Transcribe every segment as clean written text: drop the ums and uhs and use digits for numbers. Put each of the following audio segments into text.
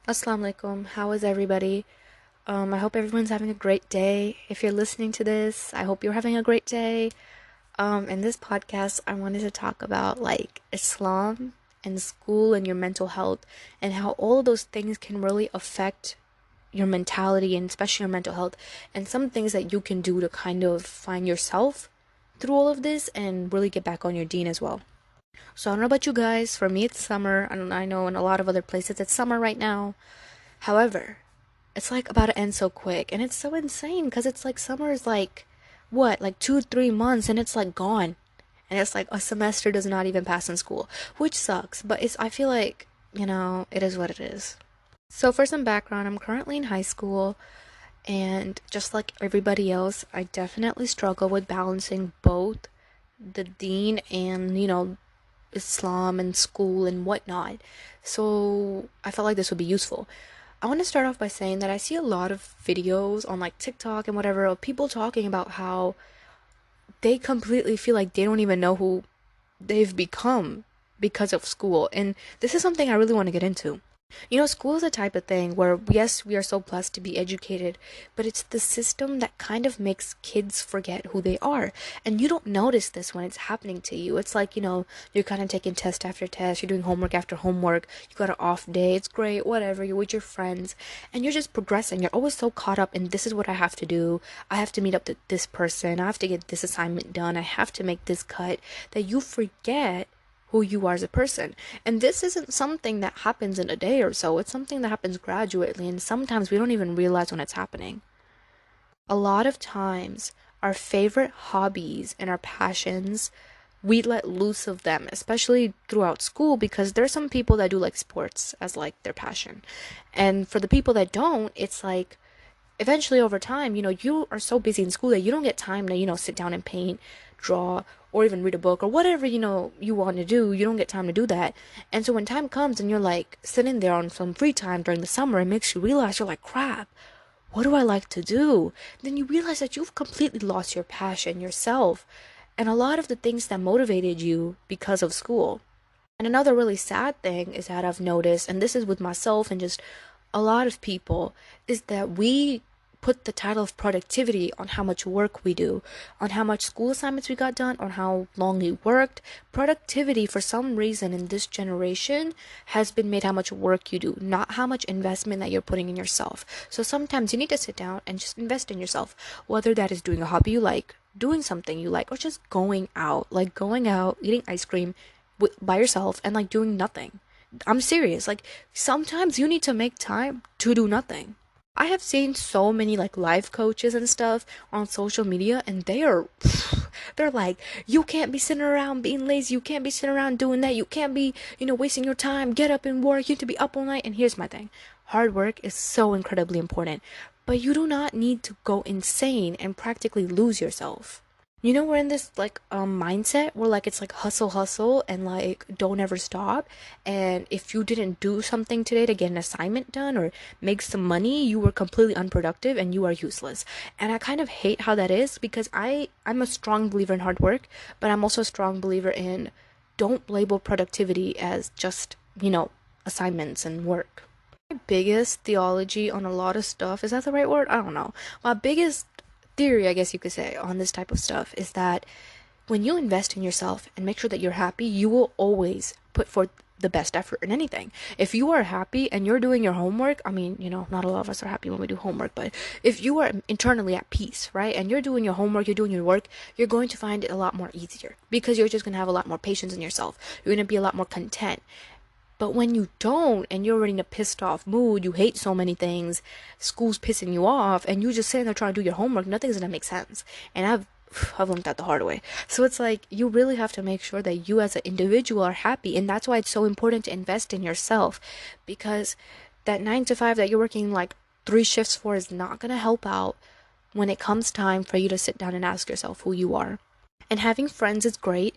Assalamu alaikum. How is everybody? I hope everyone's having a great day. If you're listening to this, I hope you're having a great day. In this podcast, I wanted to talk about like Islam and school and your mental health and how all of those things can really affect your mentality and especially your mental health and some things that you can do to kind of find yourself through all of this and really get back on your deen as well. So I don't know about you guys. For me, it's summer. I know in a lot of other places it's summer right now. However, it's like about to end so quick, and it's so insane because it's like summer is like what, like 2 3 months, and it's like gone, and it's like a semester does not even pass in school, which sucks. But I feel like it is what it is. So for some background, I'm currently in high school, and just like everybody else, I definitely struggle with balancing both the deen and Islam and school and whatnot. So I felt like this would be useful. I want to start off by saying that I see a lot of videos on like TikTok and whatever of people talking about how they completely feel like they don't even know who they've become because of school. And this is something I really want to get into. School is a type of thing where, yes, we are so blessed to be educated, but it's the system that kind of makes kids forget who they are. And you don't notice this when it's happening to you. It's like, you're kind of taking test after test, you're doing homework after homework, you got an off day, it's great, whatever, you're with your friends, and you're just progressing. You're always so caught up in this is what I have to do, I have to meet up with this person, I have to get this assignment done, I have to make this cut, that you forget who you are as a person. And this isn't something that happens in a day or so. It's something that happens gradually, and sometimes we don't even realize when it's happening. A lot of times, our favorite hobbies and our passions, we let loose of them, especially throughout school, because there's some people that do like sports as like their passion. And for the people that don't, it's like eventually over time, you are so busy in school that you don't get time to, sit down and paint, draw, or even read a book or whatever, you want to do. You don't get time to do that. And so when time comes and you're like sitting there on some free time during the summer, it makes you realize you're like, crap, what do I like to do? Then you realize that you've completely lost your passion, yourself, and a lot of the things that motivated you because of school. And another really sad thing is that I've noticed, and this is with myself and just a lot of people, is that we put the title of productivity on how much work we do, on how much school assignments we got done, on how long we worked. Productivity, for some reason in this generation, has been made how much work you do, not how much investment that you're putting in yourself. So sometimes you need to sit down and just invest in yourself, whether that is doing a hobby you like, doing something you like, or just going out, like going out, eating ice cream by yourself and like doing nothing. I'm serious. Like sometimes you need to make time to do nothing. I have seen so many like life coaches and stuff on social media, and they're like, you can't be sitting around being lazy, you can't be sitting around doing that, you can't be, wasting your time, get up and work, you need to be up all night. And here's my thing. Hard work is so incredibly important, but you do not need to go insane and practically lose yourself. We're in this like mindset where like it's like hustle hustle and like don't ever stop, and if you didn't do something today to get an assignment done or make some money, you were completely unproductive and you are useless. And I kind of hate how that is, because I'm a strong believer in hard work, but I'm also a strong believer in don't label productivity as just assignments and work. My biggest theology on a lot of stuff, is that the right word? I don't know. My biggest theory, I guess you could say, on this type of stuff is that when you invest in yourself and make sure that you're happy, you will always put forth the best effort in anything. If you are happy and you're doing your homework, I mean, not a lot of us are happy when we do homework, but if you are internally at peace, right, and you're doing your homework, you're doing your work, you're going to find it a lot more easier, because you're just going to have a lot more patience in yourself. You're going to be a lot more content. But when you don't, and you're already in a pissed off mood, you hate so many things, school's pissing you off, and you just sitting there trying to do your homework, nothing's gonna make sense. And I've learned that the hard way. So it's like you really have to make sure that you as an individual are happy, and that's why it's so important to invest in yourself, because that 9 to 5 that you're working like 3 shifts for is not gonna help out when it comes time for you to sit down and ask yourself who you are. And having friends is great,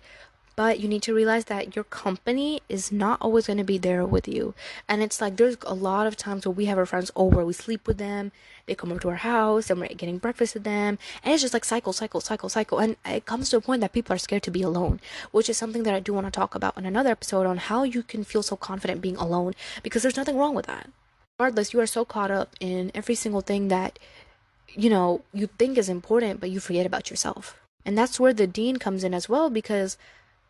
but you need to realize that your company is not always going to be there with you. And it's like there's a lot of times where we have our friends over, we sleep with them, they come over to our house, and we're getting breakfast with them. And it's just like cycle, cycle, cycle, cycle. And it comes to a point that people are scared to be alone, which is something that I do want to talk about in another episode on how you can feel so confident being alone, because there's nothing wrong with that. Regardless, you are so caught up in every single thing that, you think is important, but you forget about yourself. And that's where the deen comes in as well, because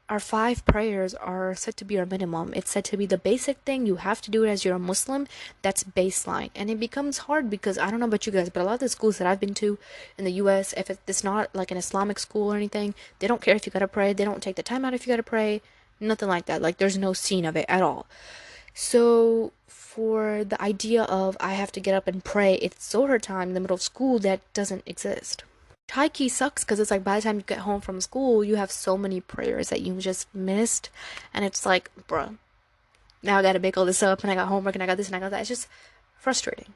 our 5 prayers are said to be our minimum. It's said to be the basic thing. You have to do it as you're a Muslim. That's baseline. And it becomes hard because I don't know about you guys, but a lot of the schools that I've been to in the US, if it's not like an Islamic school or anything, they don't care if you gotta pray. They don't take the time out if you gotta pray. Nothing like that. Like, there's no scene of it at all. So for the idea of I have to get up and pray, it's Zohar time in the middle of school, that doesn't exist. High key sucks because it's like by the time you get home from school, you have so many prayers that you just missed, and it's like, bruh, now I gotta make all this up, and I got homework, and I got this, and I got that. It's just frustrating.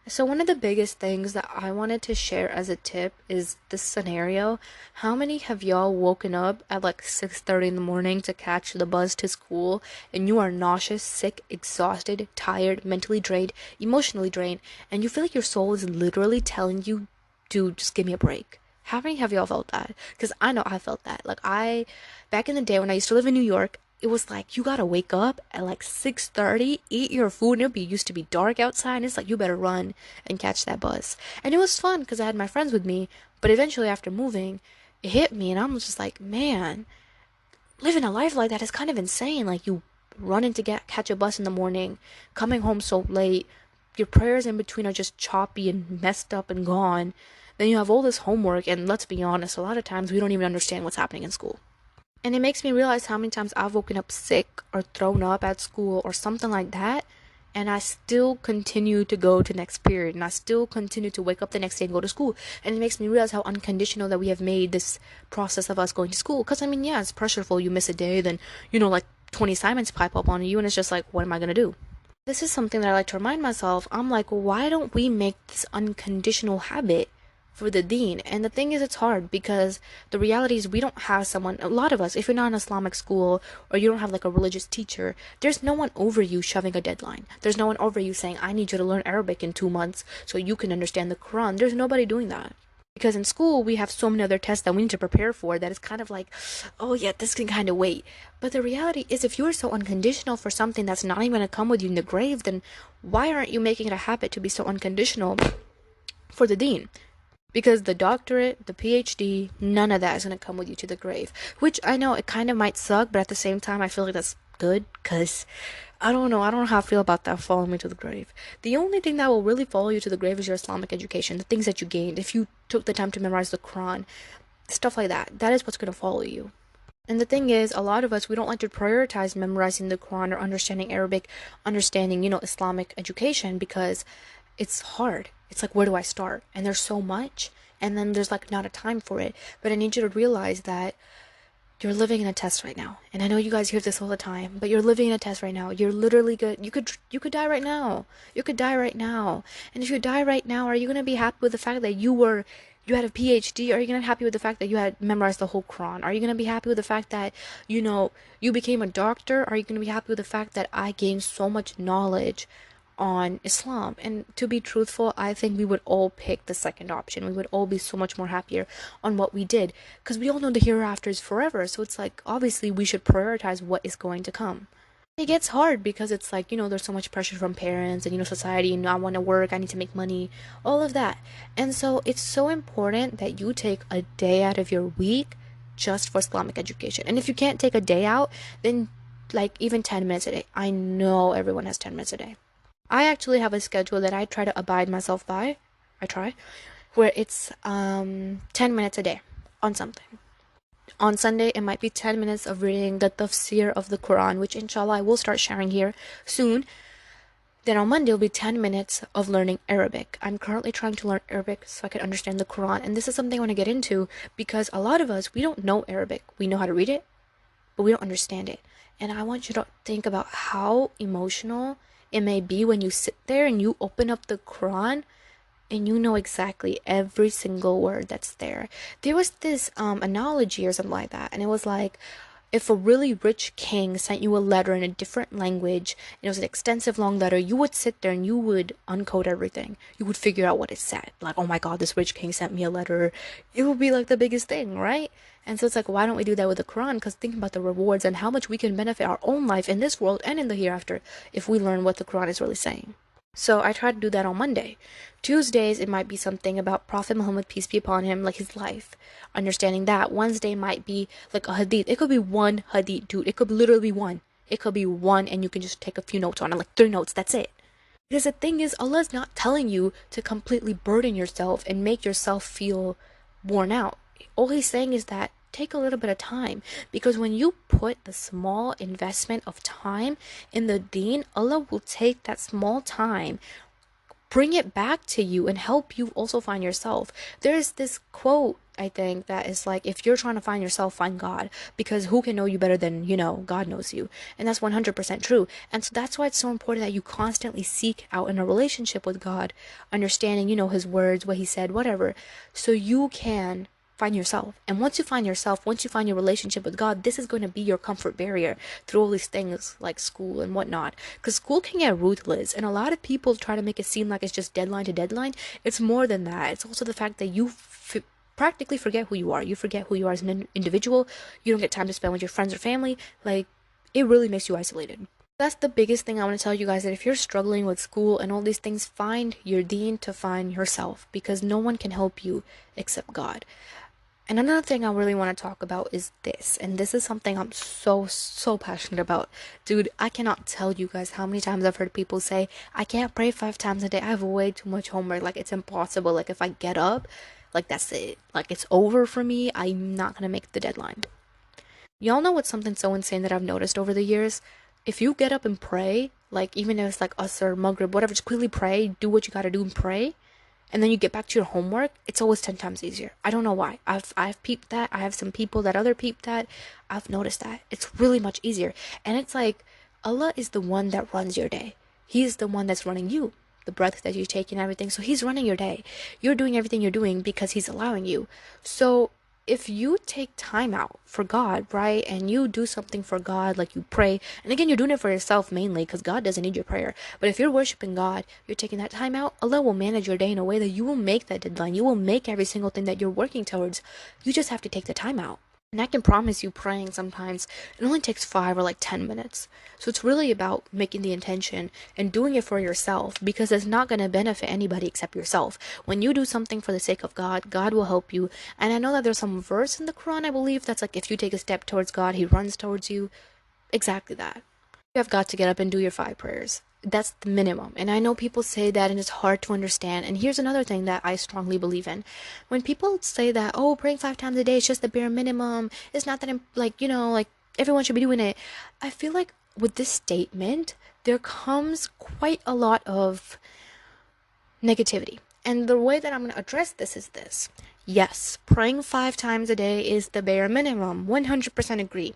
So one of the biggest things that I wanted to share as a tip is this scenario. How many have y'all woken up at like 6:30 in the morning to catch the bus to school, and you are nauseous, sick, exhausted, tired, mentally drained, emotionally drained, and you feel like your soul is literally telling you, dude, just give me a break? How many have y'all felt that? Because I know I felt that. Like, back in the day when I used to live in New York, it was like you gotta wake up at like 6:30, eat your food, and used to be dark outside, and it's like you better run and catch that bus. And it was fun because I had my friends with me, but eventually after moving, it hit me, and I'm just like, man, living a life like that is kind of insane. Like, you running to catch a bus in the morning, coming home so late, your prayers in between are just choppy and messed up and gone. Then you have all this homework, and let's be honest, a lot of times we don't even understand what's happening in school. And it makes me realize how many times I've woken up sick or thrown up at school or something like that, and I still continue to go to next period, and I still continue to wake up the next day and go to school. And it makes me realize how unconditional that we have made this process of us going to school. Because, I mean, yeah, it's pressureful. You miss a day, then, like 20 assignments pipe up on you, and it's just like, what am I going to do? This is something that I like to remind myself. I'm like, why don't we make this unconditional habit for the deen? And the thing is, it's hard because the reality is we don't have someone, a lot of us, if you're not in an Islamic school or you don't have like a religious teacher, there's no one over you shoving a deadline. There's no one over you saying, I need you to learn Arabic in 2 months so you can understand the Quran. There's nobody doing that. Because in school, we have so many other tests that we need to prepare for that it's kind of like, oh yeah, this can kind of wait. But the reality is, if you're so unconditional for something that's not even going to come with you in the grave, then why aren't you making it a habit to be so unconditional for the deen? Because the doctorate, the PhD, none of that is going to come with you to the grave. Which I know it kind of might suck, but at the same time, I feel like that's good because I don't know how I feel about that following me to the grave. The only thing that will really follow you to the grave is your Islamic education, the things that you gained. If you took the time to memorize the Quran, stuff like that, that is what's going to follow you. And the thing is, a lot of us, we don't like to prioritize memorizing the Quran or understanding Arabic, understanding, Islamic education because it's hard. It's like, where do I start? And there's so much, and then there's like not a time for it. But I need you to realize that you're living in a test right now. And I know you guys hear this all the time, but you're living in a test right now. You're literally good. You could die right now. You could die right now. And if you die right now, are you going to be happy with the fact that you had a PhD? Are you going to be happy with the fact that you had memorized the whole Quran? Are you going to be happy with the fact that, you became a doctor? Are you going to be happy with the fact that I gained so much knowledge on Islam? And to be truthful, I think we would all pick the second option. We would all be so much more happier on what we did because we all know the hereafter is forever. So it's like, obviously we should prioritize what is going to come. It gets hard because it's like, there's so much pressure from parents and, society, and I want to work, I need to make money, all of that. And so it's so important that you take a day out of your week just for Islamic education. And if you can't take a day out, then like even 10 minutes a day. I know everyone has 10 minutes a day. I actually have a schedule that I try to abide myself by. Where it's 10 minutes a day on something. On Sunday, it might be 10 minutes of reading the tafsir of the Quran, which inshallah I will start sharing here soon. Then on Monday, it'll be 10 minutes of learning Arabic. I'm currently trying to learn Arabic so I can understand the Quran. And this is something I want to get into because a lot of us, we don't know Arabic. We know how to read it, but we don't understand it. And I want you to think about how emotional it may be when you sit there and you open up the Quran and you know exactly every single word that's there. There was this analogy or something like that, and it was like, if a really rich king sent you a letter in a different language, and it was an extensive long letter, you would sit there and you would uncode everything. You would figure out what it said. Like, oh my god, this rich king sent me a letter. It would be like the biggest thing, right? And so it's like, why don't we do that with the Quran? Because think about the rewards and how much we can benefit our own life in this world and in the hereafter if we learn what the Quran is really saying. So I try to do that on Monday. Tuesdays, it might be something about Prophet Muhammad, peace be upon him, like his life. Understanding that. Wednesday might be like a hadith. It could be one hadith, dude. It could literally be one. It could be one, and you can just take a few notes on it, like 3 notes. That's it. Because the thing is, Allah's not telling you to completely burden yourself and make yourself feel worn out. All He's saying is that take a little bit of time. Because when you put the small investment of time in the deen, Allah will take that small time, bring it back to you, and help you also find yourself. There's this quote, I think, that is like, if you're trying to find yourself, find God, because who can know you better than, God knows you. And that's 100% true. And so that's why it's so important that you constantly seek out in a relationship with God, understanding, his words, what he said, whatever, so you can find yourself. And once you find yourself, once you find your relationship with God, this is going to be your comfort barrier through all these things like school and whatnot. Because school can get ruthless, and a lot of people try to make it seem like it's just deadline to deadline. It's more than that. It's also the fact that you practically forget who you are. You forget who you are as an individual. You don't get time to spend with your friends or family. Like, it really makes you isolated. That's the biggest thing I want to tell you guys, that if you're struggling with school and all these things, find your deen to find yourself, because no one can help you except God. And another thing I really want to talk about is this. And this is something I'm so passionate about. Dude, I cannot tell you guys how many times I've heard people say, I can't pray 5 times a day. I have way too much homework. Like, it's impossible. Like, if I get up, like, that's it. Like, it's over for me. I'm not going to make the deadline. Y'all know what's something so insane that I've noticed over the years? If you get up and pray, like, even if it's like Asr, Maghrib, whatever, just quickly pray, do what you gotta do and pray, and then you get back to your homework, it's always 10 times easier. I don't know why. I've peeped that. I have some people that other peeped that. I've noticed that. It's really much easier. And it's like, Allah is the one that runs your day. He's the one that's running you. The breath that you take and everything. So He's running your day. You're doing everything you're doing because He's allowing you. So if you take time out for God, right, and you do something for God, like you pray, and again, you're doing it for yourself mainly, because God doesn't need your prayer, but if you're worshiping God, you're taking that time out, Allah will manage your day in a way that you will make that deadline. You will make every single thing that you're working towards. You just have to take the time out. And I can promise you, praying sometimes, it only takes 5 or like 10 minutes. So it's really about making the intention and doing it for yourself, because it's not going to benefit anybody except yourself. When you do something for the sake of God, God will help you. And I know that there's some verse in the Quran, I believe, that's like, if you take a step towards God, He runs towards you. Exactly that. You have got to get up and do your 5 prayers. That's the minimum. And I know people say that and it's hard to understand. And here's another thing that I strongly believe in. When people say that, oh, praying 5 times a day is just the bare minimum, it's not that, like everyone should be doing it. I feel like with this statement, there comes quite a lot of negativity. And the way that I'm going to address this is this. Yes, praying 5 times a day is the bare minimum. 100% agree.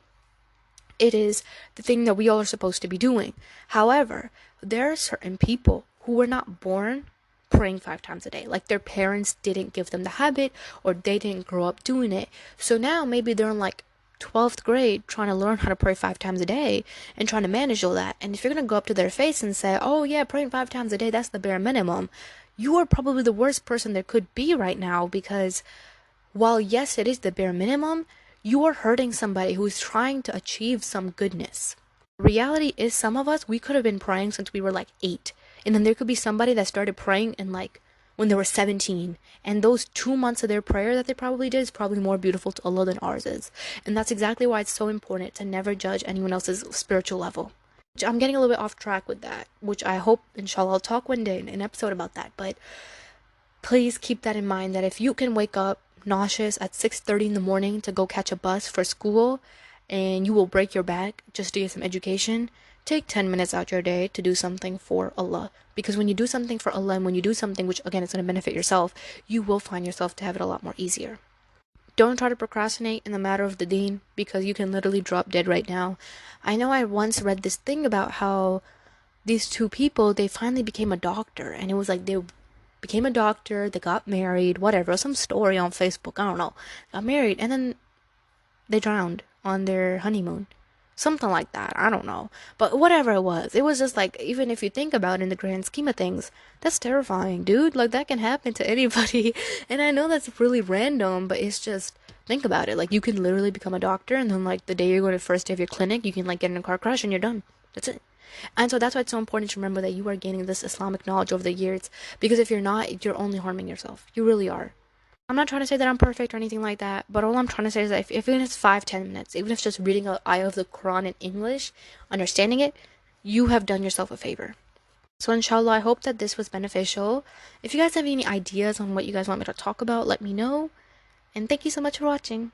It is the thing that we all are supposed to be doing. However, there are certain people who were not born praying 5 times a day. Like, their parents didn't give them the habit, or they didn't grow up doing it. So now maybe they're in like 12th grade trying to learn how to pray 5 times a day and trying to manage all that. And if you're going to go up to their face and say, oh yeah, praying 5 times a day, that's the bare minimum, you are probably the worst person there could be right now, because while yes, it is the bare minimum, you are hurting somebody who is trying to achieve some goodness. Reality is, some of us, we could have been praying since we were like 8. And then there could be somebody that started praying in like when they were 17. And those 2 months of their prayer that they probably did is probably more beautiful to Allah than ours is. And that's exactly why it's so important to never judge anyone else's spiritual level. I'm getting a little bit off track with that, which I hope, inshallah, I'll talk one day in an episode about that. But please keep that in mind, that if you can wake up nauseous at 6:30 in the morning to go catch a bus for school, and you will break your back just to get some education, take 10 minutes out your day to do something for Allah. Because when you do something for Allah, and when you do something which, again, is going to benefit yourself, you will find yourself to have it a lot more easier. Don't try to procrastinate in the matter of the deen, because you can literally drop dead right now. I know I once read this thing about how these 2 people, they finally became a doctor, and it was like they became a doctor, they got married, whatever, some story on Facebook, I don't know, got married, and then they drowned on their honeymoon. Something like that, I don't know. But whatever it was just like, even if you think about it in the grand scheme of things, that's terrifying, dude. Like, that can happen to anybody. And I know that's really random, but it's just, think about it. Like, you can literally become a doctor, and then like the day you're going to first day of your clinic, you can like get in a car crash and you're done. That's it. And so that's why it's so important to remember that you are gaining this Islamic knowledge over the years, because if you're not, you're only harming yourself. You really are. I'm not trying to say that I'm perfect or anything like that, but all I'm trying to say is that if even if it's 5-10 minutes, even if it's just reading an ayah of the Quran in English, understanding it, you have done yourself a favor. So inshallah, I hope that this was beneficial. If you guys have any ideas on what you guys want me to talk about, let me know. And thank you so much for watching.